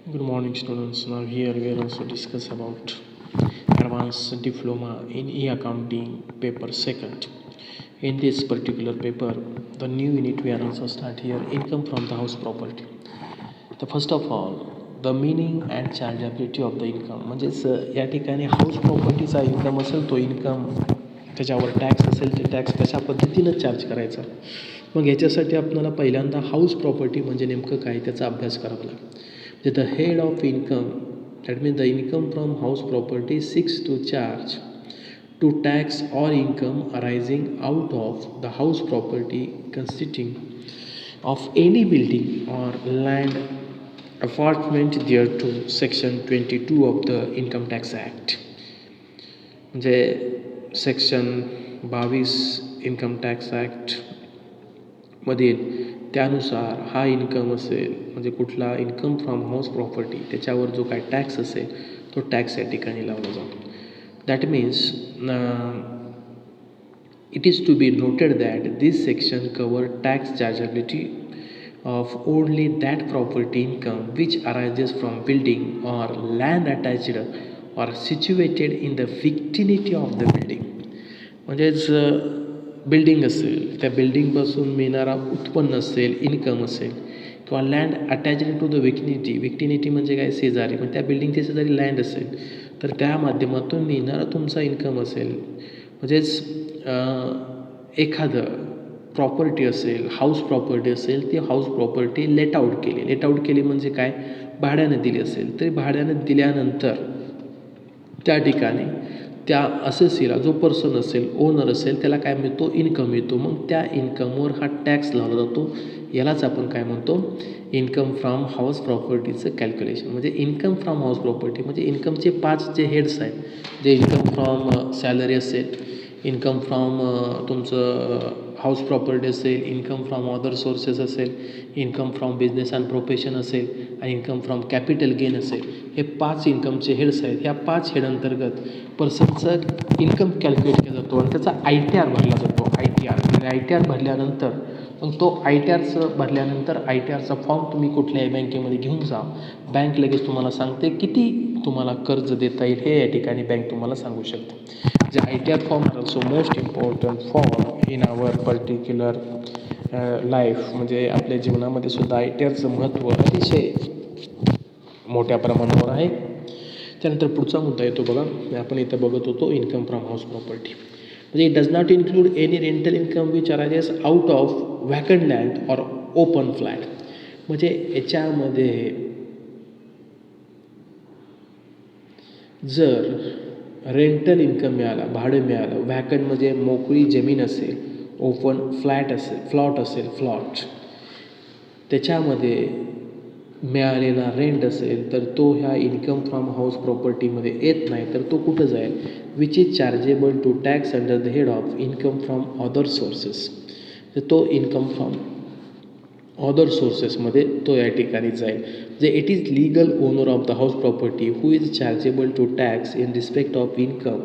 Good morning, students. Now here we will also discuss about advanced diploma in e-accounting paper second. In this particular paper, the new unit we are also start here, income from the house property. The first of all, the meaning and chargeability of the income. म्हणजेच या ठिकाणी house प्रॉपर्टीचा income असेल तो income त्याच्यावर tax असेल ते tax कशा पद्धतीनं चार्ज करायचा. मग याच्यासाठी आपल्याला पहिल्यांदा हाऊस प्रॉपर्टी म्हणजे नेमकं काय त्याचा अभ्यास करावा लागेल. The head of income, that means the income from house property six to charge to tax or income arising out of the house property consisting of any building or land apartment thereto, section 22 of the income tax act. म्हणजे section 22 income tax act मधील त्यानुसार हा income असेल म्हणजे कुठला income from house property त्याच्यावर जो काय टॅक्स असेल तो टॅक्स या ठिकाणी लावला जातो. That means it is to be noted that this section covers tax chargeability of only that property income which arises from building or land attached or situated in the vicinity of the building. म्हणजेच building असेल त्या बिल्डिंगपासून मिळणारा उत्पन्न असेल income असेल किंवा land attached to the विक्टिनिटी म्हणजे काय शेजारी पण त्या बिल्डिंगच्या शेजारी लँड असेल तर त्या माध्यमातून मिळणारा तुमचा इन्कम असेल. म्हणजेच एखादं प्रॉपर्टी असेल हाऊस प्रॉपर्टी असेल ती हाऊस प्रॉपर्टी लेट आऊट केली म्हणजे काय भाड्याने दिली असेल तरी भाड्याने दिल्यानंतर त्या ठिकाणी त्या असेसीला जो पर्सन असेल ओनर असेल त्याला काय मिळतो इन्कम मिळतो. मग त्या इन्कमवर हा टॅक्स लावला जातो. यालाच आपण काय म्हणतो इन्कम फ्रॉम हाऊस प्रॉपर्टीचं कॅल्क्युलेशन. म्हणजे इन्कम फ्रॉम हाऊस प्रॉपर्टी म्हणजे इन्कमचे 5 जे हेड्स आहेत जे इन्कम फ्रॉम सॅलरी असेल इन्कम फ्रॉम तुमचं हाऊस प्रॉपर्टी असेल इन्कम फ्रॉम अदर सोर्सेस असेल income from business and profession असेल आणि इन्कम फ्रॉम कॅपिटल गेन असेल. हे 5 इन्कमचे हेड्स आहेत. ह्या 5 हेड अंतर्गत पर्सनचं इन्कम कॅल्क्युलेट केला जातो आणि त्याचा ITR भरला जातो. ITR भरल्यानंतर मग तो ITRचा फॉर्म तुम्ही कुठल्याही बँकेमध्ये घेऊन जा. बँक लगेच तुम्हाला सांगते किती तुम्हाला कर्ज देता येईल हे या ठिकाणी बँक तुम्हाला सांगू शकते. जे ITR form are also most important form in our particular life. म्हणजे आपल्या जीवनामध्ये सुद्धा ITRचं महत्त्व अतिशय मोठ्या प्रमाणावर आहे. त्यानंतर पुढचा मुद्दा येतो बघा आपण इथं बघत होतो इन्कम फ्रॉम हाऊस प्रॉपर्टी. म्हणजे it does not include any rental income which arises out of vacant land or open flat. म्हणजे याच्यामध्ये जर रेंटल इन्कम मिळाला भाडं मिळालं व्हॅकंट म्हणजे मोकळी जमीन असेल ओपन फ्लॅट प्लॉट त्याच्यामध्ये मिळालेला रेंट असेल तर तो ह्या इन्कम फ्रॉम हाऊस प्रॉपर्टीमध्ये येत नाही तर तो कुठं जाईल which is chargeable to tax under the head of income from other sources. तर तो इन्कम फ्रॉम अदर सोर्सेसमध्ये तो या ठिकाणी जाईल. जे it is legal owner of the house property who is chargeable to tax in respect of income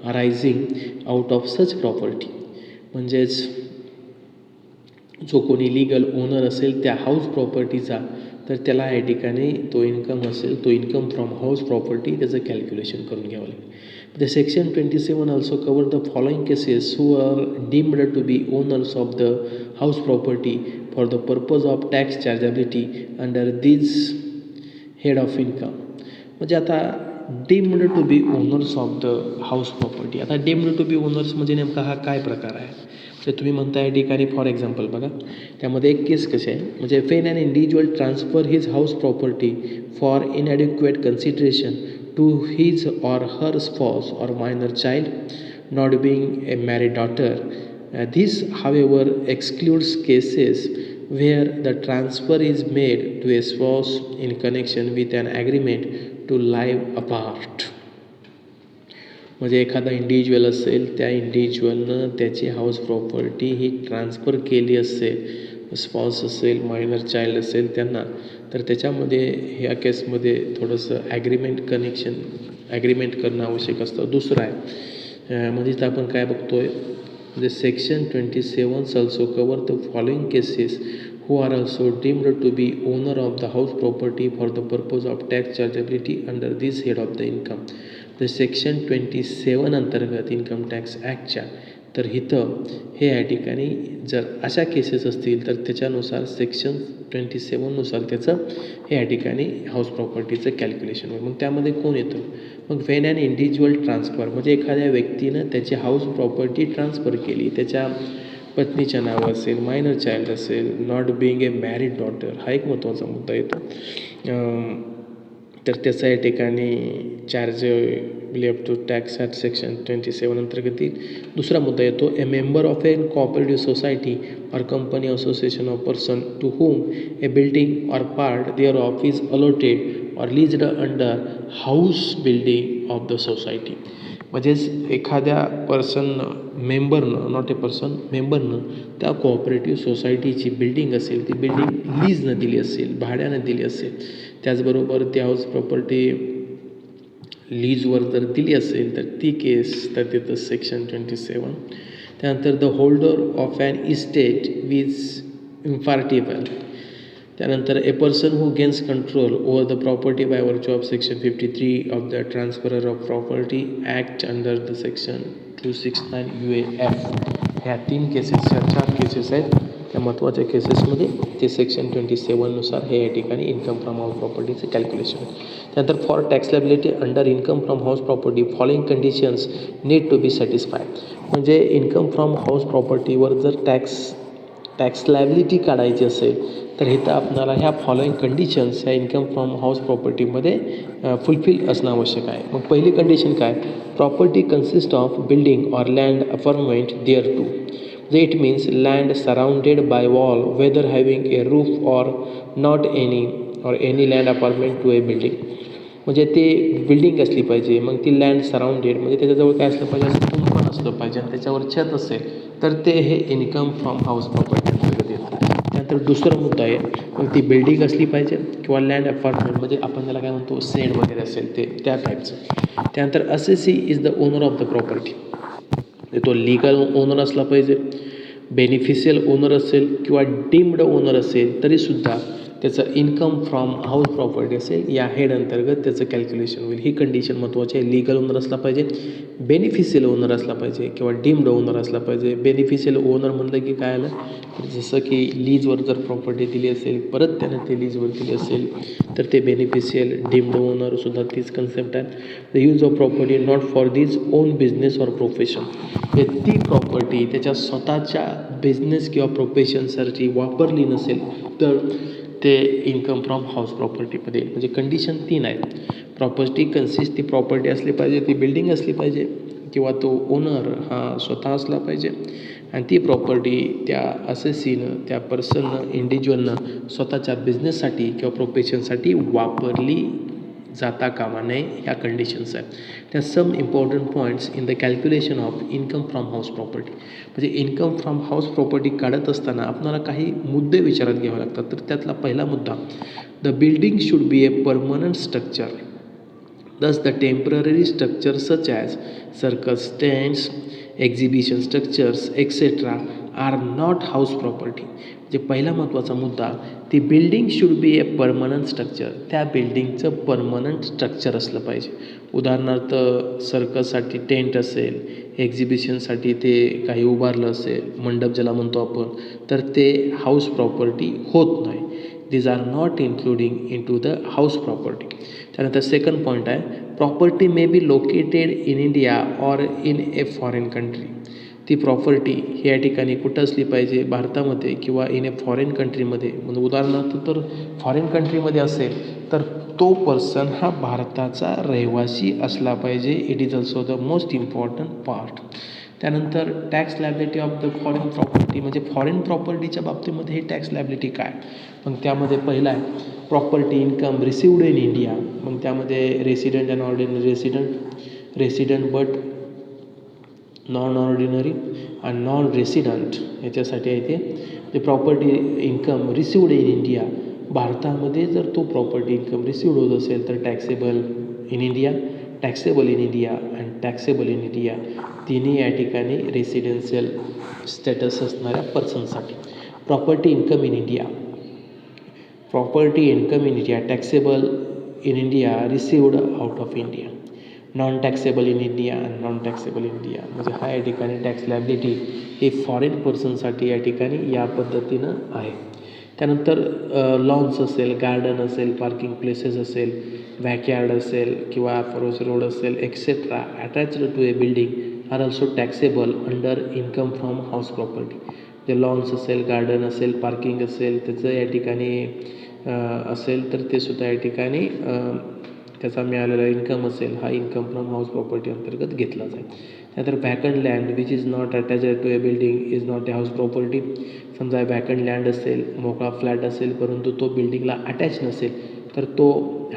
arising out of such property. म्हणजेच जो कोणी लिगल ओनर असेल त्या हाऊस प्रॉपर्टीचा तर त्याला या ठिकाणी तो इन्कम असेल तो इन्कम फ्रॉम हाऊस प्रॉपर्टी त्याचं कॅल्क्युलेशन करून घ्यावं लागेल. The section 27 also cover the following cases who are deemed to be owners of the house property for the purpose of tax chargeability under this head of income. म्हणजे आता deemed to be owners of the house property. आता deemed to be owners म्हणजे नेमका हा काय प्रकार आहे तर तुम्ही म्हणता या ठिकाणी फॉर एक्झाम्पल बघा त्यामध्ये एक केस कसे आहे म्हणजे when an individual transfer his house property for inadequate consideration to his or her spouse or minor child not being a married daughter. This, however, excludes cases where the transfer is made to a spouse in connection with an agreement to live apart. म्हणजे एखादा individual असेल त्या इंडिव्हिज्युअलनं त्याची house property heat transfer केली असेल spouse असेल minor child असेल त्यांना तर त्याच्यामध्ये ह्या केसमध्ये थोडंसं ॲग्रीमेंट करणं आवश्यक असतं. दुसरं आहे म्हणजे इथं आपण काय बघतोय The section 27 also cover the following cases who are also deemed to be owner of the house property for the purpose of tax chargeability under this head of the income. The section 27 अंतर्गत income tax ॲक्टच्या तर इथं हे या ठिकाणी जर अशा cases असतील तर त्याच्यानुसार सेक्शन 27नुसार त्याचं हे या ठिकाणी हाऊस प्रॉपर्टीचं कॅल्क्युलेशन होईल. मग त्यामध्ये कोण येतं? मग वेन ॲन इंडिव्हिज्युअल ट्रान्सफर म्हणजे एखाद्या व्यक्तीनं त्याची हाऊस प्रॉपर्टी ट्रान्सफर केली, त्याच्या पत्नीच्या नाव असेल, मायनर चाइल्ड असेल, not being a married daughter, हा एक महत्त्वाचा मुद्दा येतो. तर त्याचा या ठिकाणी charge up to tax at section 27 अंतर्गत येईल. दुसरा मुद्दा येतो a member of a cooperative society or company association of person to whom a building or part thereof is allotted or leased under house building of the society. म्हणजेच एखाद्या मेंबरनं not a person मेंबरनं त्या cooperative सोसायटीची building असेल, ती building लीजनं दिली असेल, भाड्यानं दिली असेल, त्याचबरोबर ती हाऊस प्रॉपर्टी लीजवर जर दिली असेल तर ती केस तर तिथं सेक्शन 27. त्यानंतर the holder of an estate which impartible. त्यानंतर a person who gains control over the property by virtue of section 53 of the transferor of property act under the section 269 UAF. ह्या 3 केसेस, ह्या 4 cases आहेत त्या महत्त्वाच्या केसेसमध्ये ते section 27नुसार हे या ठिकाणी इन्कम फ्रॉम हाऊस प्रॉपर्टीचं कॅल्क्युलेशन. त्यानंतर for tax liability under income from house property following conditions need to be satisfied. म्हणजे इन्कम फ्रॉम हाऊस प्रॉपर्टीवर जर टॅक्स लॅबिलिटी काढायची असेल तर इथं आपल्याला ह्या फॉलोइंग कंडिशन्स ह्या इन्कम फ्रॉम हाऊस प्रॉपर्टीमध्ये फुलफिल असणं आवश्यक आहे. मग पहिली कंडिशन काय? Property consist of building or land apartment thereto. It means land surrounded by wall whether having A roof or not any land apartment to a building. म्हणजे ते building असली पाहिजे, मग ती लँड सराउंडेड म्हणजे त्याच्याजवळ काय असलं पाहिजे, असं कुंपण असलं पाहिजे आणि त्याच्यावर छत असेल तर ते हे इन्कम फ्रॉम हाऊस प्रॉपर्टी अंतर्गत येतं. त्यानंतर दुसरा मुद्दा आहे मग ती बिल्डिंग असली पाहिजे किंवा लँड अपार्टमेंट म्हणजे आपण त्याला काय म्हणतो सेड वगैरे असेल त्या टाईपचं. त्यानंतर assessee is the owner of the property. तो लीगल ओनर असला पाहिजे, बेनिफिशियल ओनर असेल किंवा डीम्ड ओनर असेल तरीसुद्धा त्याचं इन्कम फ्रॉम हाऊस प्रॉपर्टी असेल या हेड अंतर्गत त्याचं कॅल्क्युलेशन होईल. ही कंडिशन महत्त्वाची आहे. लीगल ओनर असला पाहिजे, बेनिफिशियल ओनर असला पाहिजे किंवा डीम्ड ओनर असला पाहिजे. बेनिफिशियल ओनर म्हणलं की काय आलं, जसं की लीजवर जर प्रॉपर्टी दिली असेल, परत त्यानं ते लीजवर दिली असेल तर ते बेनिफिशियल. डीम्ड ओनरसुद्धा तीच कन्सेप्ट आहे. The use of property not for these on business or profession. हे ती प्रॉपर्टी त्याच्या स्वतःच्या बिझनेस किंवा प्रोफेशनसाठी वापरली नसेल तर ते इन्कम फ्रॉम हाऊस प्रॉपर्टीमध्ये. म्हणजे कंडिशन 3 आहेत. प्रॉपर्टी कन्सिस्ट, ती प्रॉपर्टी असली पाहिजे, ती बिल्डिंग असली पाहिजे किंवा तो ओनर हा स्वतः असला पाहिजे आणि ती प्रॉपर्टी त्या असेसीनं, त्या पर्सननं, इंडिव्हिज्युअलनं स्वतःच्या बिझनेससाठी किंवा प्रोफेशनसाठी वापरली जाता कामा नये. ह्या कंडिशन्स आहेत. त्या some important points in the calculation of income from house property. म्हणजे इन्कम फ्रॉम हाऊस प्रॉपर्टी काढत असताना आपल्याला काही मुद्दे विचारात घ्यावे लागतात. तर त्यातला पहिला मुद्दा, the building should be a permanent structure. Thus the temporary structure such as circus stands, exhibition structures etcetera are not house property. म्हणजे पहिला महत्त्वाचा मुद्दा, ती building should be a permanent structure. त्या बिल्डिंगचं परमनंट स्ट्रक्चर असलं पाहिजे. उदाहरणार्थ सर्कससाठी टेंट असेल, एक्झिबिशनसाठी ते काही उभारलं असेल, मंडप ज्याला म्हणतो आपण, तर ते हाऊस प्रॉपर्टी होत नाही. These are not including in to the house property. त्यानंतर सेकंड पॉईंट आहे, property may be located in India or in a foreign country. ती प्रॉपर्टी ही या ठिकाणी कुठं असली पाहिजे, भारतामध्ये किंवा इन ए फॉरेन कंट्रीमध्ये. म्हणजे उदाहरणार्थ तर फॉरेन कंट्रीमध्ये असेल तर तो पर्सन हा भारताचा रहिवासी असला पाहिजे. It is also the most important part. त्यानंतर tax liability of the foreign property. म्हणजे फॉरेन प्रॉपर्टीच्या बाबतीमध्ये हे टॅक्स लॅबिलिटी काय. मग त्यामध्ये पहिला आहे property income received in India. मग त्यामध्ये resident and ordinary resident but non ordinary आणि नॉन रेसिडंट याच्यासाठी आहे ते property income received in India. भारतामध्ये जर तो प्रॉपर्टी इन्कम रिसिव्ड होत असेल तर taxable in India, taxable in India आणि टॅक्सेबल इन इंडिया तिन्ही या ठिकाणी रेसिडेन्शियल स्टेटस असणाऱ्या पर्सनसाठी. Property income in India Property income in India taxable in India received out of India. Non taxable in India आणि नॉन टॅक्सेबल इन इंडिया म्हणजे हा या ठिकाणी टॅक्स लॅबिलिटी हे फॉरेन पर्सनसाठी या ठिकाणी या पद्धतीनं आहे. त्यानंतर लॉन्स असेल, गार्डन असेल, पार्किंग प्लेसेस असेल, बॅकयार्ड असेल किंवा अप्रोच रोड असेल etcetera attached to a building are also taxable under income from house property. जे लॉन्स असेल, गार्डन असेल, पार्किंग असेल त्याचं या ठिकाणी असेल तर ते सुद्धा या ठिकाणी त्याचा मिळालेला इन्कम असेल हा इन्कम फ्रॉम हाऊस प्रॉपर्टी अंतर्गत घेतला जाईल. त्यानंतर vacant land which is not attached to a building is not a house property. समजा व्हॅकंट लँड असेल, मोकळा फ्लॅट असेल परंतु तो बिल्डिंगला अटॅच नसेल तर तो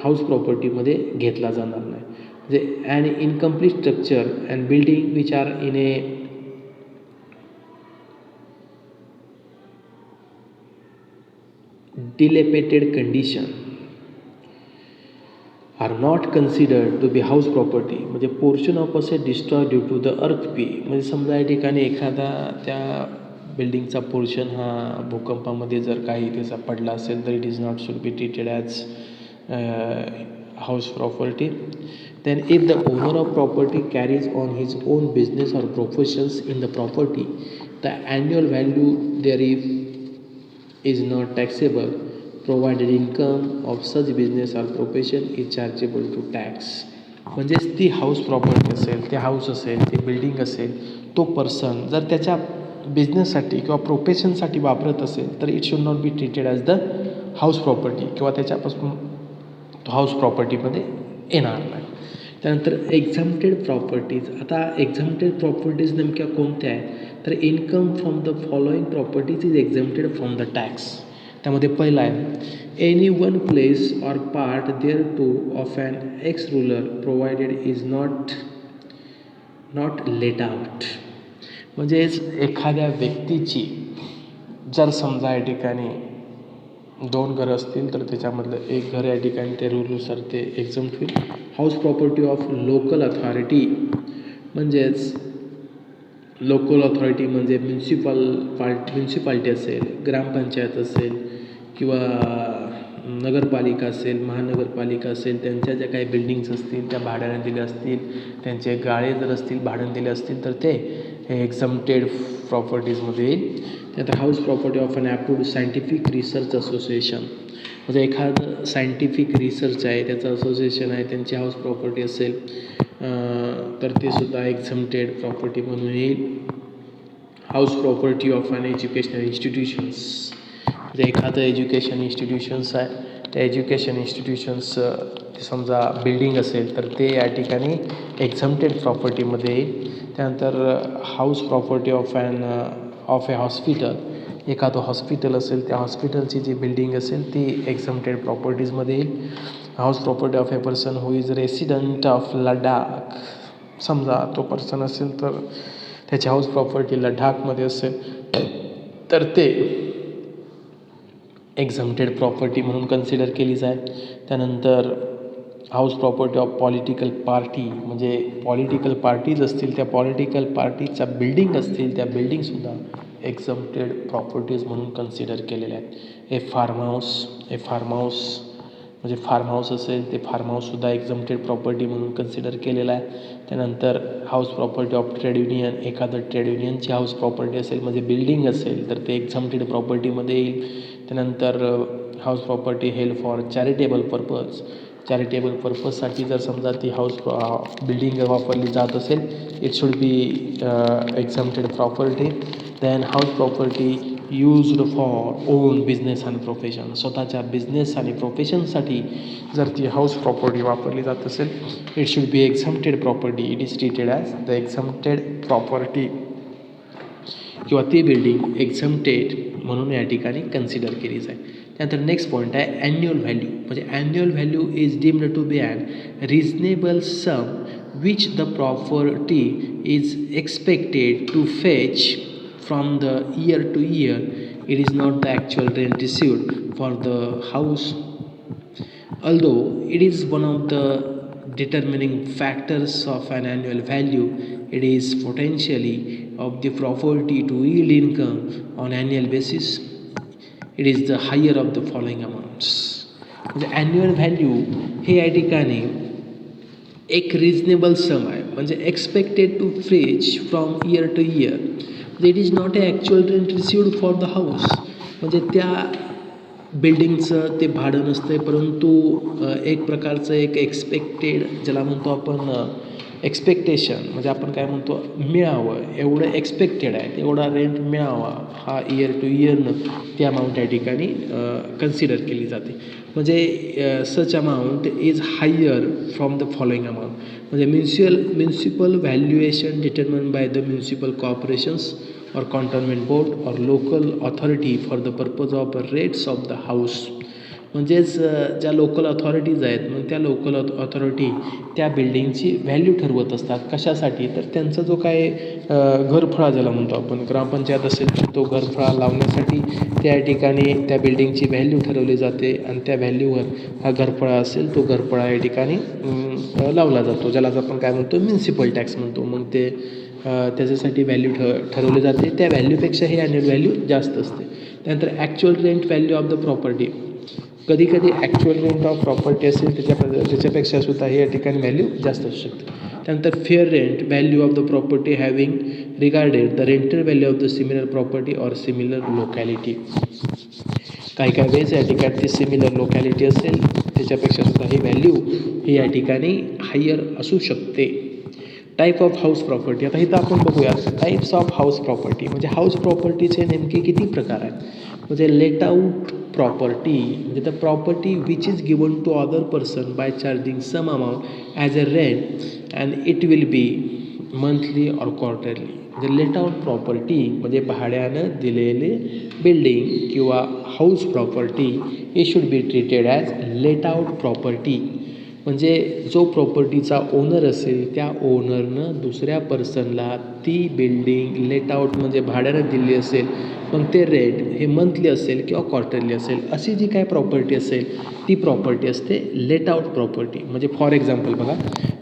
हाऊस प्रॉपर्टीमध्ये घेतला जाणार नाही. म्हणजे an incomplete structure and building which are in a dilapidated condition are not considered to be house property. म्हणजे portion of asset destroy due to the earthquake. म्हणजे समजा या ठिकाणी एखादा त्या बिल्डिंगचा पोर्शन हा भूकंपामध्ये जर काही त्याचा पडला असेल तर it is not should be treated as house property. Then if the owner of property carries on his own business or professions in the property, the annual value thereof is not taxable provided income of such business or profession is chargeable to tax. म्हणजेच ती house property असेल, ते house असेल, ते building असेल, तो person जर त्याच्या बिझनेससाठी किंवा प्रोफेशनसाठी वापरत असेल तर it should not be treated as the house property किंवा त्याच्यापासून तो हाऊस प्रॉपर्टीमध्ये येणार नाही. त्यानंतर एक्झम्प्टेड प्रॉपर्टीज. आता एक्झम्प्टेड प्रॉपर्टीज नेमक्या कोणत्या आहेत तर income from the following properties is exempted from the tax. त्यामध्ये पहिला आहे any one place or part thereto of an ex ruler provided is not let out. म्हणजेच एखाद्या व्यक्तीची जर समजा या ठिकाणी 2 घरं असतील तर त्याच्यामधलं एक घर या ठिकाणी ते रूलनुसार ते एक्झम्प्ट होईल. House property of local authority म्हणजेच लोकल अथॉरिटी म्हणजे म्युन्सिपाल्टी असेल, ग्रामपंचायत असेल किंवा नगरपालिका असेल, महानगरपालिका असेल, त्यांच्या ज्या काही बिल्डिंग्स असतील त्या भाड्याने दिल्या असतील, त्यांचे गाळे जर असतील भाड्याने दिले असतील तर ते एक्झम्प्टेड प्रॉपर्टीजमध्ये येईल. त्यानंतर house property of an approved scientific research association म्हणजे एखादं सायंटिफिक रिसर्च आहे त्याचं असोसिएशन आहे त्यांची हाऊस प्रॉपर्टी असेल तर ते सुद्धा एक्झम्प्टेड प्रॉपर्टी म्हणून येईल. House property of an educational institutions म्हणजे एखादं एज्युकेशन इन्स्टिट्यूशन्स आहे त्या एज्युकेशन इन्स्टिट्यूशन्स समजा बिल्डिंग असेल तर ते या ठिकाणी एक्झम्प्टेड प्रॉपर्टीमध्ये येईल. त्यानंतर house property of A hospital एखादं हॉस्पिटल असेल त्या हॉस्पिटलची जी बिल्डिंग असेल ती एक्झम्प्टेड प्रॉपर्टीजमध्ये येईल. House property of A person who is resident of Ladakh समजा तो पर्सन असेल तर त्याची हाऊस प्रॉपर्टी लडाखमध्ये असेल तर ते एक्झम्प्टेड प्रॉपर्टी म्हणून कन्सिडर केली जाईल. त्यानंतर house property of political party म्हणजे पॉलिटिकल पार्टीज असतील त्या पॉलिटिकल पार्टीच्या बिल्डिंग असतील त्या बिल्डिंगसुद्धा एक्झम्प्टेड प्रॉपर्टीज म्हणून कन्सिडर केलेल्या आहेत. ए फार्म हाऊस म्हणजे फार्म हाऊस असेल ते फार्म हाऊससुद्धा एक्झम्प्टेड प्रॉपर्टी म्हणून कन्सिडर केलेला आहे. त्यानंतर house property of trade union एखादं ट्रेड युनियनची हाऊस प्रॉपर्टी असेल म्हणजे बिल्डिंग असेल तर ते एक्झम्प्टेड प्रॉपर्टीमध्ये येईल. त्यानंतर house property held for charitable पर्पजसाठी जर समजा ती हाऊस बिल्डिंग वापरली जात असेल it should be exempted property. Then house property used for own business and profession स्वतःच्या बिझनेस आणि प्रोफेशनसाठी जर ती हाऊस प्रॉपर्टी वापरली जात असेल it should be exempted property. It is treated as the exempted property किंवा ती बिल्डिंग एक्झम्प्टेड म्हणून या ठिकाणी कन्सिडर केली जाईल. त्यानंतर नेक्स्ट पॉईंट आहे ॲन्युअल व्हॅल्यू म्हणजे annual value is deemed to be an reasonable sum which the property is expected to fetch from the year to year. It is not the actual rent received for the house although it is one of the determining factors of an annual value. It is potentially of the property to yield income on annual basis. It is the higher of the following amount. Amounts. म्हणजे annual value हे या ठिकाणी एक reasonable sum आहे, म्हणजे expected to fetch from year to year. It is not a actual rent received for the house. म्हणजे त्या बिल्डिंगचं ते भाडं नसतं आहे, परंतु एक प्रकारचं एक एक्सपेक्टेड ज्याला म्हणतो आपण एक्सपेक्टेशन, म्हणजे आपण काय म्हणतो मिळावं एवढं एक्सपेक्टेड आहे, एवढा रेंट मिळावा हा इयर टू इयरनं ती अमाऊंट या ठिकाणी कन्सिडर केली जाते. म्हणजे such amount is higher from the following amount. म्हणजे municipal valuation determine by the municipal corporations or cantonment board or local authority for the purpose of rates of the house. म्हणजेच ज्या local authorities आहेत मग त्या local authority त्या बिल्डिंगची value ठरवत असतात. कशासाठी? तर त्यांचा जो काय घरफळा ज्याला म्हणतो आपण, ग्रामपंचायत असेल तर तो घरफळा लावण्यासाठी त्या ठिकाणी त्या बिल्डिंगची व्हॅल्यू ठरवली जाते आणि त्या व्हॅल्यूवर हा घरफळा असेल तो घरफळा या ठिकाणी लावला जातो, ज्याला आपण काय म्हणतो म्युन्सिपल टॅक्स म्हणतो. मग ते त्याच्यासाठी व्हॅल्यू ठरवली जाते. त्या व्हॅल्यूपेक्षा ही ॲन्युअल व्हॅल्यू जास्त असते. त्यानंतर actual rent value of the property. कधी कधी ॲक्च्युअल रेंट ऑफ प्रॉपर्टी असेल त्याच्यापेक्षा सुद्धा हे या ठिकाणी व्हॅल्यू जास्त असू शकते. त्यानंतर fair rent value of the property having regarded the rental value of the similar property or similar locality. काही वेळेस या ठिकाणी ती सिमिलर लोकॅलिटी असेल त्याच्यापेक्षा सुद्धा ही व्हॅल्यू ही या ठिकाणी हायर असू शकते. Type of house property. आता इथं आपण बघूया टाईप्स ऑफ हाऊस प्रॉपर्टी. म्हणजे हाऊस प्रॉपर्टीचे नेमके किती प्रकार आहेत. म्हणजे लेट आऊट प्रॉपर्टी म्हणजे the property which is given to other person by charging some amount as a rent and it will be monthly or quarterly. म्हणजे लेट आऊट प्रॉपर्टी म्हणजे भाड्यानं दिलेले बिल्डिंग किंवा house property it should be treated as let out property. म्हणजे जो प्रॉपर्टीचा owner असेल त्या ओनरनं दुसऱ्या पर्सनला ती बिल्डिंग लेट आऊट म्हणजे भाड्यानं दिली असेल, मग ते रेट हे मंथली असेल किंवा क्वार्टरली असेल, अशी जी काय प्रॉपर्टी असेल ती प्रॉपर्टी असते लेट आऊट प्रॉपर्टी. म्हणजे फॉर एक्झाम्पल बघा,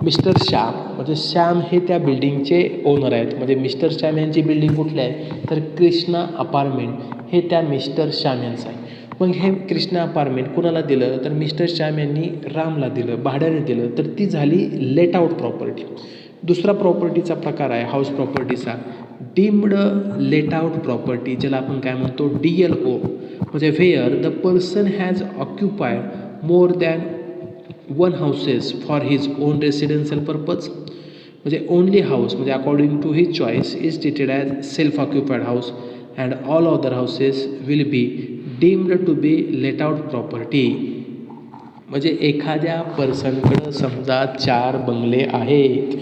मिस्टर श्याम म्हणजे श्याम हे त्या बिल्डिंगचे ओनर आहेत. म्हणजे मिस्टर श्याम यांची बिल्डिंग कुठली आहे तर कृष्णा अपार्टमेंट हे त्या मिस्टर श्याम यांचं आहे. मग हे कृष्णा अपार्टमेंट कुणाला दिलं तर मिस्टर श्याम यांनी रामला दिलं, भाड्याने दिलं, तर ती झाली लेट आऊट प्रॉपर्टी. दुसरा प्रॉपर्टीचा प्रकार आहे हाऊस प्रॉपर्टीचा डीम्ड लेट आऊट प्रॉपर्टी, ज्याला आपण काय म्हणतो DLO. म्हणजे where the person has occupied more than one houses for his own residential purpose. म्हणजे ओनली हाऊस म्हणजे according to his choice is treated as self occupied house and all other houses will be deemed to be let out property. म्हणजे एखाद्या पर्सनकडं समजा 4 बंगले आहेत,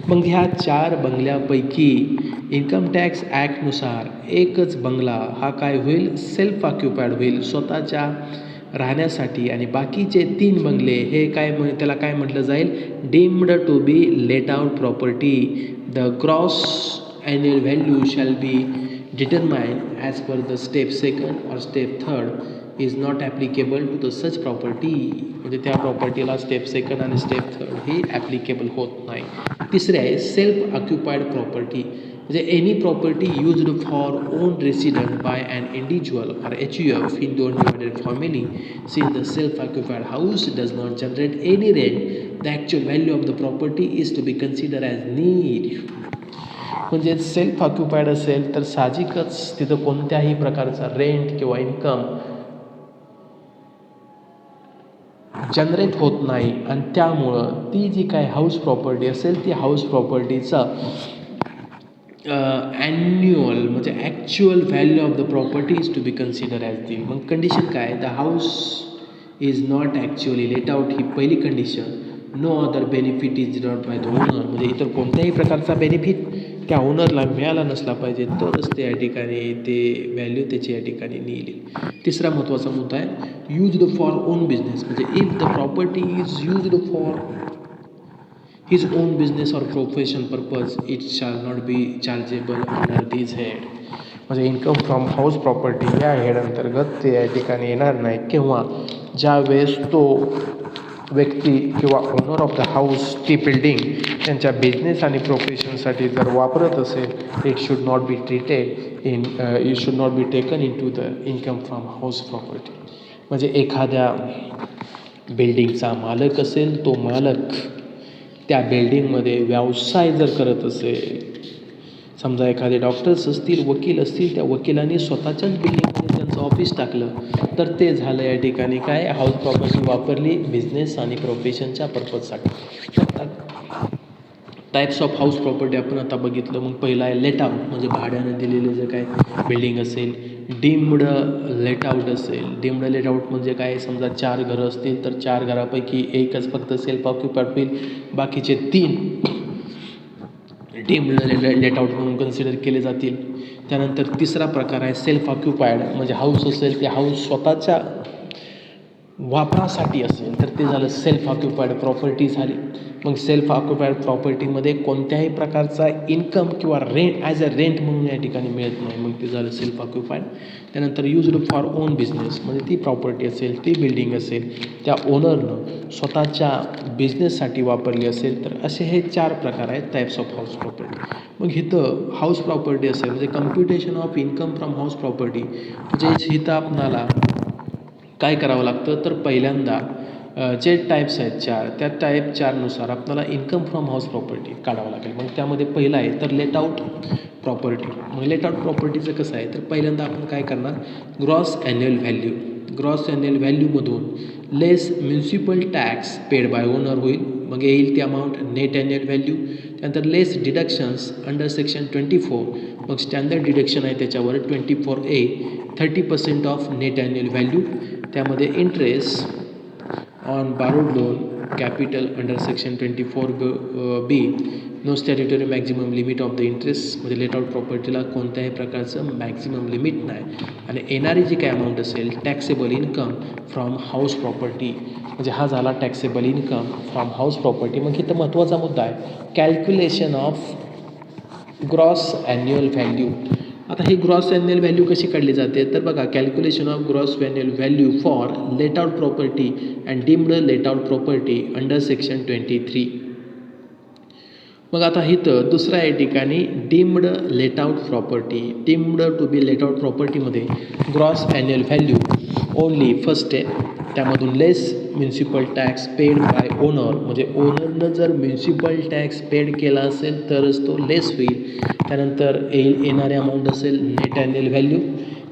मग ह्या 4 बंगल्यापैकी income tax ॲक्टनुसार एकच बंगला हा काय होईल सेल्फ ऑक्युपाईड होईल स्वतःच्या राहण्यासाठी, आणि बाकीचे 3 बंगले हे काय त्याला काय म्हटलं जाईल deemed to be let out property. The gross annual value shall be determined as per the step 2nd or step 3rd is not applicable to the such property. म्हणजे त्या प्रॉपर्टीला स्टेप 2nd आणि स्टेप 3rd ही applicable होत नाही. तिसरे आहे self occupied property. म्हणजे any property used for own resident by an individual or HUF in the undivided family. Since the self-occupied house does not generate any rent, the actual value of the property is to be considered as need. म्हणजे self occupied असेल तर साहजिकच तिथं कोणत्याही प्रकारचा rent किंवा income generate होत नाही, आणि त्यामुळं ती जी काय हाऊस प्रॉपर्टी असेल ती हाऊस प्रॉपर्टीचा ॲन्युअल म्हणजे actual value of the property is to be consider as the. मग कंडिशन काय, the house is not actually let out ही पहिली condition. No other benefit is not by the owner. म्हणजे इतर कोणत्याही प्रकारचा बेनिफिट त्या ओनरला मिळाला नसला पाहिजे तरच ते या ठिकाणी ते व्हॅल्यू त्याची या ठिकाणी येईल. तिसरा महत्त्वाचा मुद्दा आहे यूज्ड फॉर ओन बिझनेस. म्हणजे if the property is used for his on business or profession purpose it shall not be chargeable under this head. म्हणजे इन्कम फ्रॉम हाऊस प्रॉपर्टी या हेड अंतर्गत ते या ठिकाणी येणार नाही, किंवा ज्या वेळेस तो व्यक्ती किंवा ओनर ऑफ द हाऊस ती बिल्डिंग त्यांच्या बिझनेस आणि प्रोफेशनसाठी जर वापरत असेल it should not be treated in it should not be taken in to the income from house property. म्हणजे एखाद्या बिल्डिंगचा मालक असेल, तो मालक त्या बिल्डिंगमध्ये व्यवसाय जर करत असेल, समजा एखादे डॉक्टर्स असतील, वकील असतील, त्या वकिलांनी स्वतःच्याच बिल्डिंगमध्ये त्यांचं ऑफिस टाकलं, तर ते झालं या ठिकाणी काय, हाऊस प्रॉपर्टी वापरली बिझनेस आणि प्रोफेशनच्या पर्पजसाठी. टाईप्स ऑफ हाऊस प्रॉपर्टी आपण आता बघितलं. मग पहिला आहे लेट आउट, म्हणजे भाड्यानं दिलेलं जे काय बिल्डिंग असेल. डीम्ड लेट आउट असेल. डीम्ड लेट आउट म्हणजे काय, समजा 4 घरं असतील तर 4 घरापैकी एकच फक्त सेल्फ ऑक्युपाईड होईल, बाकीचे 3 डीम्ड लेट आउट म्हणून कन्सिडर केले जातील. त्यानंतर तिसरा प्रकार आहे सेल्फ ऑक्युपाईड, म्हणजे हाऊस असेल ते हाऊस स्वतःच्या वापरासाठी असेल तर ते झालं सेल्फ ऑक्युपाईड प्रॉपर्टी झाली. मग सेल्फ ऑक्युपाईड प्रॉपर्टीमध्ये कोणत्याही प्रकारचा इन्कम किंवा रेंट ॲज अ रेंट म्हणून या ठिकाणी मिळत नाही, मग ते झालं सेल्फ ऑक्युपाईड. त्यानंतर युज्ड फॉर ओन बिझनेस, म्हणजे ती प्रॉपर्टी असेल, ती बिल्डिंग असेल, त्या ओनरनं स्वतःच्या बिझनेससाठी वापरली असेल तर असे हे 4 प्रकार आहेत टाईप्स ऑफ हाऊस प्रॉपर्टी. मग इथं हाऊस प्रॉपर्टी असेल म्हणजे computation of income from house property, म्हणजे इथं आपणाला काय करावं लागतं, तर पहिल्यांदा जे टाईप्स आहेत 4, त्या टाईप 4नुसार आपल्याला इन्कम फ्रॉम हाऊस प्रॉपर्टी काढावं लागेल. मग त्यामध्ये पहिलं आहे तर लेट आउट प्रॉपर्टी. मग लेट आउट प्रॉपर्टीचं कसं आहे, तर पहिल्यांदा आपण काय करणार, gross annual value, gross annual व्हॅल्यूमधून less municipal tax paid by owner होईल, मग येईल ती अमाऊंट नेट ॲन्युअल व्हॅल्यू. त्यानंतर लेस डिडक्शन्स अंडर सेक्शन 24, मग स्टँडर्ड डिडक्शन आहे त्याच्यावर 24A, 30% of net annual value. त्यामध्ये interest on borrowed loan capital under section 24B, no statutory maximum limit of the interest, म्हणजे लेट आउट प्रॉपर्टीला कोणत्याही प्रकारचं maximum limit नाही. आणि येणारी जी काय अमाऊंट असेल taxable income from house property, म्हणजे हा झाला taxable income from house property. मग इथं महत्त्वाचा मुद्दा आहे calculation of gross annual value. आता ही ग्रॉस ॲन्युअल व्हॅल्यू कशी काढली जाते, तर बघा, calculation of gross annual value for let out property and deemed let out property under section 23. मग आता इथं दुसऱ्या या ठिकाणी deemed let out property, deemed to be let out प्रॉपर्टीमध्ये gross annual value only first आहे, त्यामधून less municipal tax paid by owner, म्हणजे ओनरनं जर म्युन्सिपल टॅक्स पेड केला असेल तरच तो लेस होईल. त्यानंतर येणारी अमाऊंट असेल नेट ॲन्युअल व्हॅल्यू,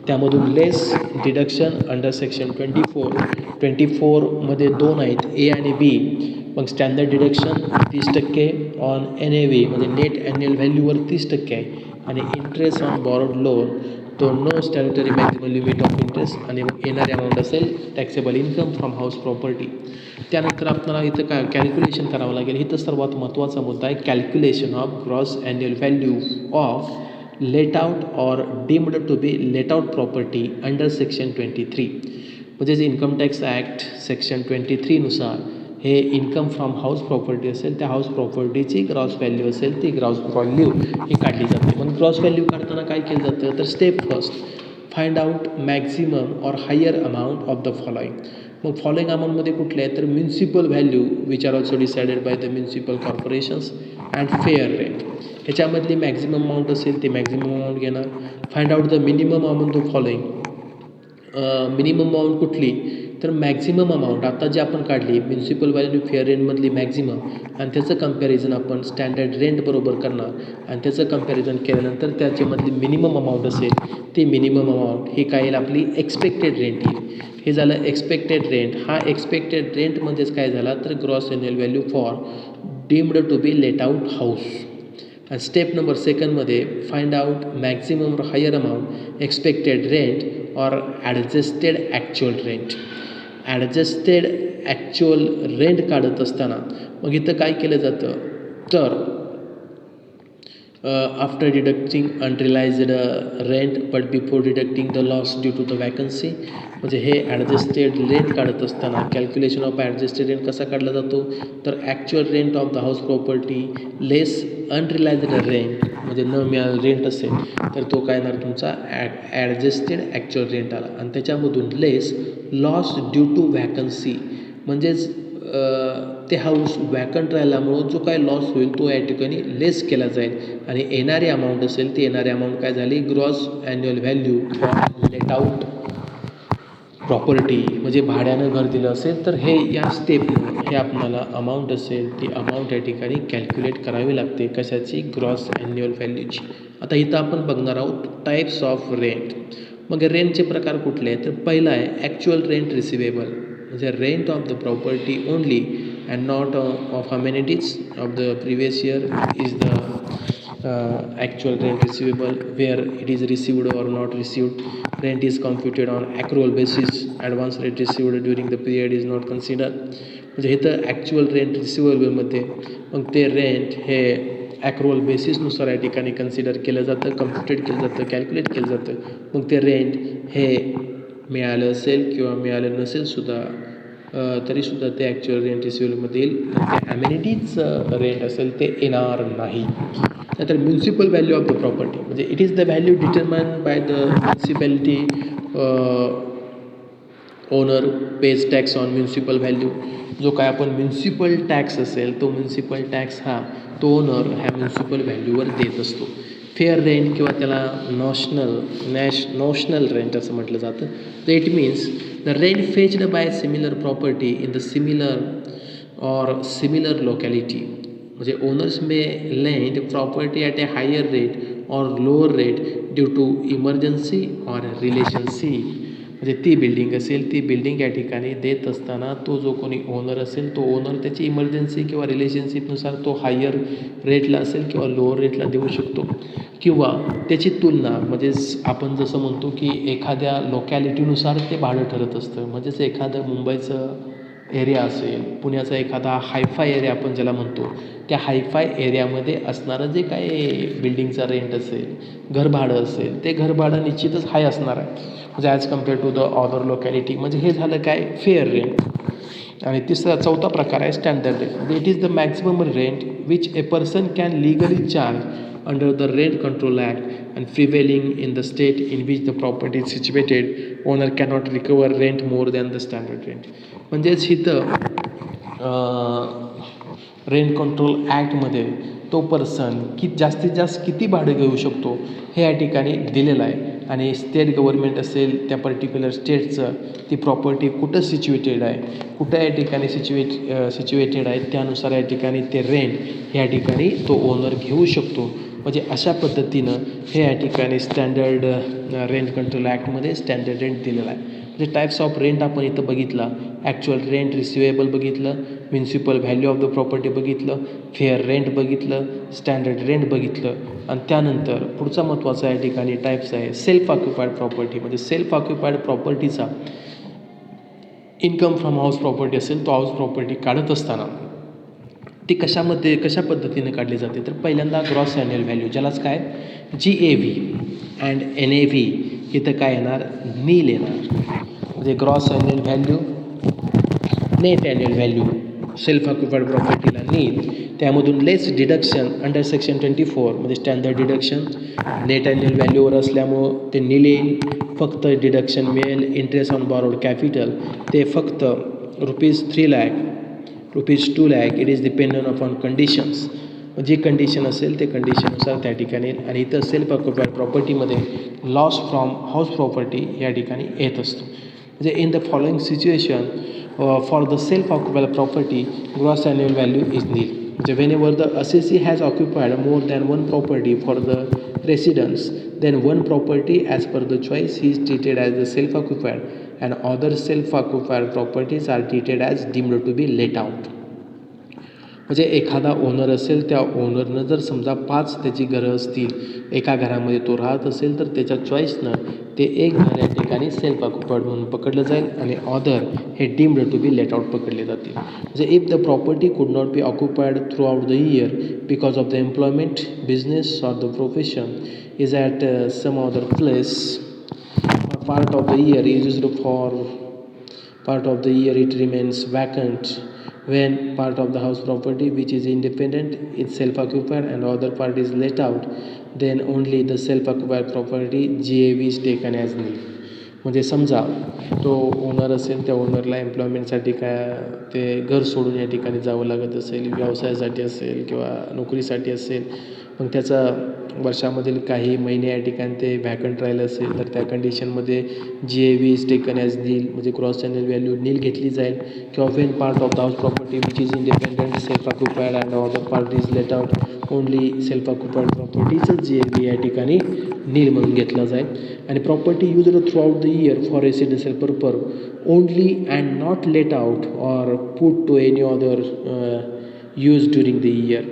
त्यामधून लेस डिडक्शन अंडर सेक्शन 24मध्ये 2 आहेत, ए आणि बी. मग स्टँडर्ड डिडक्शन 30% ऑन NAV, म्हणजे नेट ॲन्युअल व्हॅल्यूवर 30% आहे. आणि इंटरेस्ट ऑन बॉरोड लोन तो no statutory maximum limit of interest, आणि मग येणारी अमाऊंट असेल taxable income from house property. त्यानंतर आपल्याला इथं काय कॅल्क्युलेशन करावं लागेल. इथं सर्वात महत्त्वाचा मुद्दा आहे calculation of gross annual value of let out or deemed to be let out property under section 23, म्हणजेच इन्कम टॅक्स ॲक्ट सेक्शन 23नुसार हे इन्कम फ्रॉम हाऊस प्रॉपर्टी असेल, त्या हाऊस प्रॉपर्टीची ग्रॉस व्हॅल्यू असेल ती ग्रॉस व्हॅल्यू ही काढली जाते. मग ग्रॉस व्हॅल्यू काढताना काय केलं जातं, तर step first find out maximum or higher amount of the following. मग फॉलोइंग अमाऊंटमध्ये कुठले आहेत, तर municipal value which are also decided by the municipal corporations and fair rate. ह्याच्यामधली मॅक्झिमम अमाऊंट असेल ते मॅक्झिमम अमाऊंट घेणार. Find out the minimum amount of following. Minimum amount कुठली, तर मॅक्झिमम अमाऊंट आता जी आपण काढली म्युन्सिपल व्हॅल्यू फेअर रेंटमधली मॅक्झिमम, आणि त्याचं कंपॅरिझन आपण स्टँडर्ड रेंट बरोबर करणार, आणि त्याचं कंपॅरिझन केल्यानंतर त्याच्यामधली मिनिमम अमाऊंट असेल ती मिनिमम अमाऊंट ही काय येईल, आपली एक्सपेक्टेड रेंट येईल. हे झालं एक्सपेक्टेड रेंट. हा एक्सपेक्टेड रेंट म्हणजेच काय झाला, तर gross annual value for deemed to be let out house. आणि स्टेप नंबर सेकंडमध्ये find out maximum or higher amount expected rent or adjusted actual rent. Adjusted actual rent काढत असताना मग इथं काय केलं जातं, तर after deducting unrealised rent but before deducting the loss due to the vacancy, म्हणजे हे ॲडजस्टेड रेंट काढत असताना कॅल्क्युलेशन ऑफ ॲडजस्टेड रेंट कसा काढला जातो, तर actual rent of the house property less unrealised rent, म्हणजे न मिळालं रेंट असेल तर तो काय येणार तुमचा ॲडजस्टेड ॲक्च्युअल रेंट आला. आणि त्याच्यामधून लेस लॉस ड्यू टू वॅकन्सी, म्हणजेच ते हाऊस वॅकंट राहिल्यामुळं जो काय लॉस होईल तो या ठिकाणी लेस केला जाईल. आणि येणारी अमाऊंट असेल ती येणारी अमाऊंट काय झाली, gross annual value for let out property म्हणजे भाड्यानं घर दिलं असेल तर हे या स्टेपनं हे आपल्याला अमाऊंट असेल ती अमाऊंट या ठिकाणी कॅल्क्युलेट करावी लागते. कशाची? ग्रॉस ॲन्युअल व्हॅल्यूची. आता इथं आपण बघणार आहोत टाईप्स ऑफ रेंट. मग रेंटचे प्रकार कुठले आहेत? तर पहिला आहे ॲक्च्युअल रेंट रिसिवेबल, म्हणजे rent of the property only and not of amenities of the previous year is the actual rent receivable, where it is received or not received. Rent is computed on accrual basis. Advance rent received during the period is not considered. म्हणजे इथं actual rent रिसिवेबलमध्ये मग ते rent हे ॲक्रुअल बेसिसनुसार या ठिकाणी consider केलं जातं, computed केलं जातं, कॅल्क्युलेट केलं जातं. मग ते रेंट हे मिळालं असेल किंवा मिळालं नसेल सुद्धा तरीसुद्धा ते ॲक्च्युअल रेंट रिसिवेबलमध्ये येईल. ते ॲमेनिटीजचं रेंट असेल ते येणार नाही. नंतर municipal value of the property, म्हणजे it is the value determined by the municipality owner pays tax on municipal value. जो काय आपण म्युन्सिपल टॅक्स असेल तो म्युन्सिपल टॅक्स हा तो ओनर ह्या म्युन्सिपल व्हॅल्यूवर देत असतो. फेअर रेंट किंवा त्याला नॉशनल रेंट असं म्हटलं जातं. तर it means the rent fetched by similar property in the similar locality. म्हणजे owners may lend property at a higher rate or lower rate due to emergency or relationship. म्हणजे ती building असेल ती building या ठिकाणी देत असताना तो जो कोणी ओनर असेल तो ओनर त्याची इमर्जन्सी किंवा रिलेशनशिपनुसार तो हायर रेटला असेल किंवा लोअर रेटला देऊ शकतो. किंवा त्याची तुलना म्हणजे आपण जसं म्हणतो की एखाद्या लोकॅलिटीनुसार ते भाडं ठरत असतं. म्हणजेच एखादं मुंबईचं एरिया असेल, पुण्याचा एखादा हायफाय एरिया आपण ज्याला म्हणतो, त्या हायफाय एरियामध्ये असणारं जे काही बिल्डिंगचा रेंट असेल, घरभाडं असेल, ते घरभाडं निश्चितच हाय असणार आहे म्हणजे as compare to the other locality. म्हणजे हे झालं काय? Fair rent. आणि चौथा प्रकार आहे स्टँडर्ड रेंट. म्हणजे it is the maximum rent which a person can legally charge under the Rent Control Act and prevailing in the state in which the property is situated. Owner cannot recover rent more than the standard rent. म्हणजेच इथं rent control ॲक्टमध्ये तो person जास्तीत जास्त किती भाडं घेऊ शकतो हे या ठिकाणी दिलेलं आहे. आणि स्टेट गव्हर्नमेंट असेल त्या पर्टिक्युलर स्टेटचं ती प्रॉपर्टी कुठं सिच्युएटेड आहे, कुठं या ठिकाणी सिच्युएटेड आहे त्यानुसार या ठिकाणी ते रेंट या ठिकाणी तो ओनर घेऊ शकतो. म्हणजे अशा पद्धतीनं हे या ठिकाणी स्टँडर्ड रेंट कंट्रोल ॲक्टमध्ये स्टँडर्ड रेंट दिलेला आहे. म्हणजे टाईप्स ऑफ रेंट आपण इथं बघितला. ॲक्च्युअल रेंट रिसिवेबल बघितलं, municipal value of the property बघितलं, फेअर रेंट बघितलं, स्टँडर्ड रेंट बघितलं. आणि त्यानंतर पुढचा महत्त्वाचा या ठिकाणी टाईप्स आहे सेल्फ ऑक्युपाईड प्रॉपर्टी. म्हणजे सेल्फ ऑक्युपाईड प्रॉपर्टीचा इन्कम फ्रॉम हाऊस प्रॉपर्टी असेल तो हाऊस प्रॉपर्टी काढत असताना ती कशा पद्धतीने काढली जाते. तर पहिल्यांदा ग्रॉस ॲन्युअल व्हॅल्यू, ज्यालाच काय GAV अँड NAV इथं काय येणार? नील येणार. म्हणजे gross annual value, net annual value self occupied प्रॉपर्टीला नील, त्यामधून लेस डिडक्शन अंडर सेक्शन 24 म्हणजे स्टँडर्ड डिडक्शन नेट ॲन्युअल व्हॅल्यूवर असल्यामुळं ते नील येईल. फक्त डिडक्शन मिळेल इंटरेस्ट ऑन बॉरोड कॅपिटल, ते फक्त ₹3 lakh, ₹2 lakh. It is dependent upon conditions. जी कंडिशन असेल ते कंडिशननुसार त्या ठिकाणी. आणि इथं सेल्फ ऑक्युपाईड प्रॉपर्टीमध्ये लॉस फ्रॉम हाऊस प्रॉपर्टी या ठिकाणी येत असतो. म्हणजे in the following situation for the self occupied property gross annual value is nil. म्हणजे whenever the assessee has occupied more than one property for the residence, then one property as per the choice he is treated as the self-occupied and other self-occupied properties are treated as deemed to be let out. म्हणजे एखादा owner असेल त्या ओनरनं जर समजा 5 त्याची घरं असतील, एका घरामध्ये तो राहत असेल तर त्याच्या चॉईसनं ते एक घर या ठिकाणी सेल्फ ऑक्युपाईड म्हणून पकडलं जाईल आणि ऑदर हे deemed to be let out पकडले जातील. म्हणजे if the property could not be occupied throughout the year because of the employment business or the profession is at some other place, part of the year is used for part of the year it remains vacant. When part of the house property which is independent is self-occupied and other part is let out, then only the self-occupied property GAV is taken as nil. म्हणजे समजा तो owner असेल, त्या ओनरला एम्प्लॉयमेंटसाठी काय ते घर सोडून या ठिकाणी जावं लागत असेल, व्यवसायासाठी असेल किंवा नोकरीसाठी असेल, मग त्याचा वर्षामधील काही महिने या ठिकाणी ते व्हॅकंट राहिलं असेल तर त्या कंडिशनमध्ये GAV is taken as nil, म्हणजे ग्रॉस चॅनल व्हॅल्यू नील घेतली जाईल. किंवा when part of the house property which is independent self occupied and other part is let out only self occupied प्रॉपर्टीचंच GAV या ठिकाणी नील म्हणून घेतला जाईल. आणि property used throughout the year for residential purpose only and not let out or put to any other use during the year,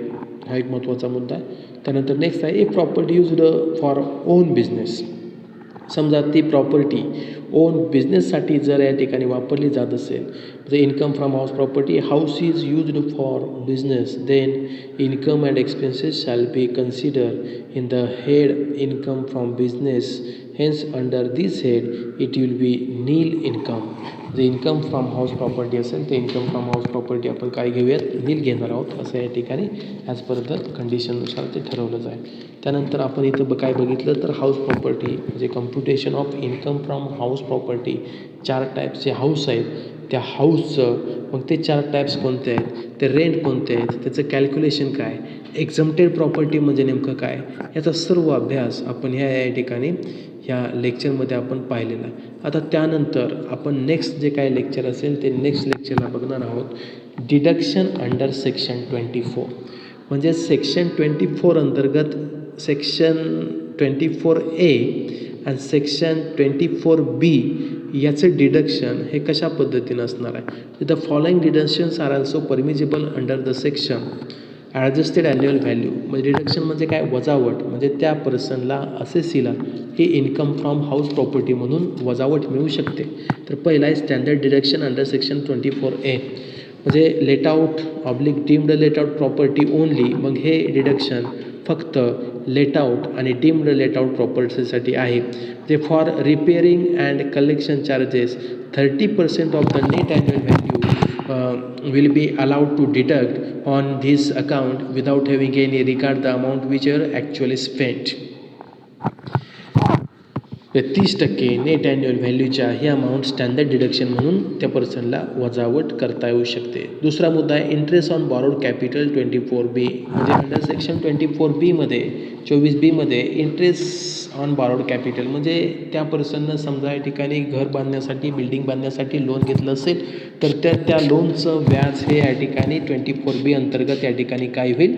हा एक महत्त्वाचा मुद्दा आहे. त्यानंतर नेक्स्ट आहे, a property used for own business. समजा ती प्रॉपर्टी ओन बिझनेससाठी जर या ठिकाणी वापरली जात असेल, म्हणजे income from house property, house is used for business, then income and expenses shall be consider in the head income from business. Hence under this head it will be nil income. जे income from house property असेल ते income from house property आपण काय घेऊयात, नील घेणार आहोत, असं या ठिकाणी ॲज पर द कंडिशननुसार ते ठरवलं जाईल. त्यानंतर आपण इथं काय बघितलं तर हाऊस प्रॉपर्टी म्हणजे computation of income from house property. 4 टाईप्सचे हाऊस आहेत, त्या हाऊसचं मग ते 4 टाईप्स कोणते आहेत, ते रेंट कोणते आहेत, त्याचं कॅल्क्युलेशन काय, एक्झम्प्टेड प्रॉपर्टी म्हणजे नेमकं काय, याचा सर्व अभ्यास आपण या ठिकाणी ह्या लेक्चरमध्ये आपण पाहिलेला आहे. आता त्यानंतर आपण नेक्स्ट जे काय लेक्चर असेल ते नेक्स्ट लेक्चरला बघणार आहोत, डिडक्शन अंडर सेक्शन 24. म्हणजे सेक्शन 24 अंतर्गत सेक्शन 24A आणि सेक्शन 24B याचं डिडक्शन हे कशा पद्धतीनं असणार आहे. The following deductions are also permissible under the section adjusted annual value. म्हणजे डिडक्शन म्हणजे काय, वजावट, म्हणजे त्या पर्सनला असेसीला ही इन्कम फ्रॉम हाऊस प्रॉपर्टी म्हणून वजावट मिळू शकते. तर पहिला आहे standard deduction under section 24A, म्हणजे let out oblique deemed let out property only. मग हे डिडक्शन फक्त लेट आउट आणि डीम्ड लेट आउट प्रॉपर्टीसाठी आहे. ते for repairing and collection charges 30% of the net annual value will be allowed to deduct on this account without having any regard the amount which are actually spent. 30% net annual व्हॅल्यूच्या ही amount standard deduction म्हणून त्या पर्सनला वजावट करता येऊ शकते. दुसरा मुद्दा आहे interest on borrowed capital 24B. म्हणजे अंडर सेक्शन 24B मध्ये 24B मध्ये इंटरेस्ट ऑन बॉरोड कॅपिटल म्हणजे त्या पर्सननं समजा या ठिकाणी घर बांधण्यासाठी बिल्डिंग बांधण्यासाठी लोन घेतलं असेल तर त्या लोनचं व्याज हे या ठिकाणी 24B अंतर्गत या ठिकाणी काय होईल,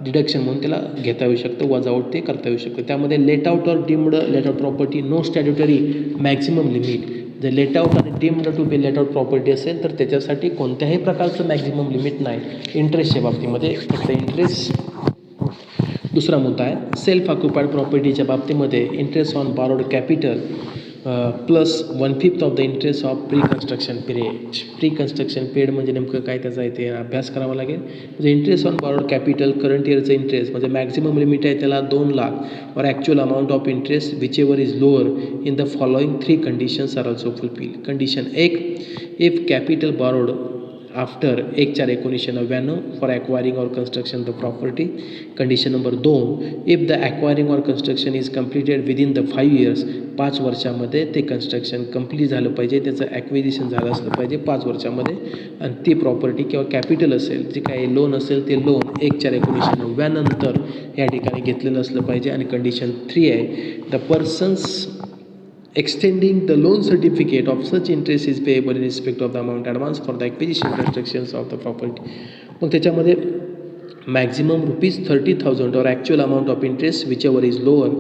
डिडक्शन म्हणून त्याला घेता येऊ शकतं, वजावट ते करता येऊ शकतं. त्यामध्ये let out or deemed let out property no statutory maximum limit. जर लेट आउट आणि deemed to be let out property असेल तर त्याच्यासाठी कोणत्याही प्रकारचं मॅक्झिमम लिमिट नाही इंटरेस्टच्या बाबतीमध्ये, फक्त इंटरेस्ट. दुसरा मुद्दा आहे सेल्फ ऑक्युपाईड प्रॉपर्टीच्या बाबतीमध्ये interest on borrowed capital plus 1/5 of the interest of pre construction period. Pre construction period म्हणजे नेमकं काय, त्याचा इथे अभ्यास करावा लागेल. म्हणजे interest on borrowed capital current इयरचं इंटरेस्ट म्हणजे मॅक्झिमम लिमिट आहे त्याला 2 lakh or actual amount of interest whichever is lower in the following 3 conditions are also fulfil. Condition 1, if capital borrowed after 1/4/1999 for acquiring or construction the property. Condition number 2, if the acquiring or construction is completed within the 5 years. 5 वर्षामध्ये ते construction complete झालं पाहिजे, त्याचं acquisition झालं असलं पाहिजे 5 वर्षामध्ये. आणि ती प्रॉपर्टी किंवा कॅपिटल असेल, जे काही लोन असेल ते लोन 1/4/1999 नंतर या ठिकाणी घेतलेलं असलं पाहिजे. आणि कंडिशन 3 आहे, the persons extending the loan certificate of such interest is payable in respect of the amount advance for the acquisition constructions of the property. मग त्याच्यामध्ये maximum ₹30,000 or actual amount of interest whichever is lower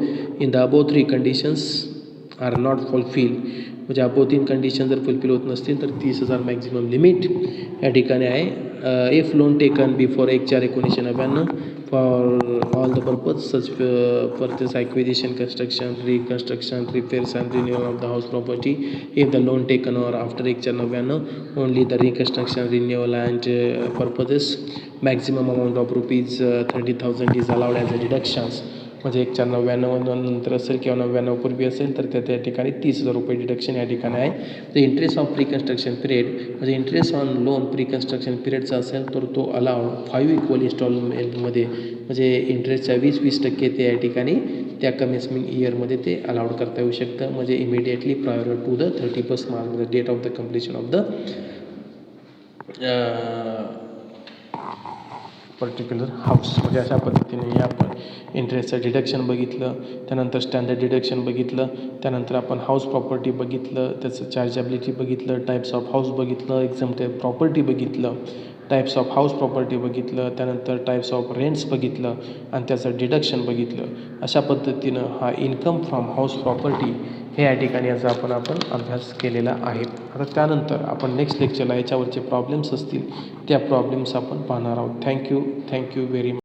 in the above 3 conditions are not fulfilled. म्हणजे above 3 condition जर fulfil होत नसतील तर 30,000 maximum limit या ठिकाणी आहे. If loan taken before 1/4/1999 for all the purpose such purchase acquisition construction reconstruction repairs and renewal of the house property. If the loan taken or after 1/4/1999 only the reconstruction renewal and purposes maximum amount of rupees 30,000 is allowed as a deductions. म्हणजे 1/4/99 नंतर असेल किंवा 99 पूर्वी असेल तर त्या ठिकाणी 30,000 रुपये डिडक्शन या ठिकाणी आहे. तर interest of pre construction period म्हणजे interest on loan pre construction पिरियडचा असेल तर तो अलाउड 5 इक्वल इन्स्टॉलमेंटमध्ये म्हणजे इंटरेस्टच्या 20% ते या ठिकाणी त्या कमिन्समिंग इयरमध्ये ते अलाउड करता येऊ शकतं. म्हणजे immediately prior to the 31st March the date of the completion of the particular house. म्हणजे अशा पद्धतीने हे आपण इंटरेस्टचं डिडक्शन बघितलं, त्यानंतर स्टँडर्ड डिडक्शन बघितलं, त्यानंतर आपण हाऊस प्रॉपर्टी बघितलं, त्याचं चार्जेबिलिटी बघितलं, टाईप्स ऑफ हाऊस बघितलं, एक्झम्प्टेड प्रॉपर्टी बघितलं, टाईप्स ऑफ हाऊस प्रॉपर्टी बघितलं, त्यानंतर टाईप्स ऑफ रेंट्स बघितलं आणि त्याचं डिडक्शन बघितलं. अशा पद्धतीनं हा इन्कम फ्रॉम हाऊस प्रॉपर्टी हे या ठिकाणी याचा आपण अभ्यास केलेला आहे. आता त्यानंतर आपण नेक्स्ट लेक्चरला याच्यावरचे प्रॉब्लेम्स असतील त्या प्रॉब्लेम्स आपण पाहणार आहोत. Thank you very much.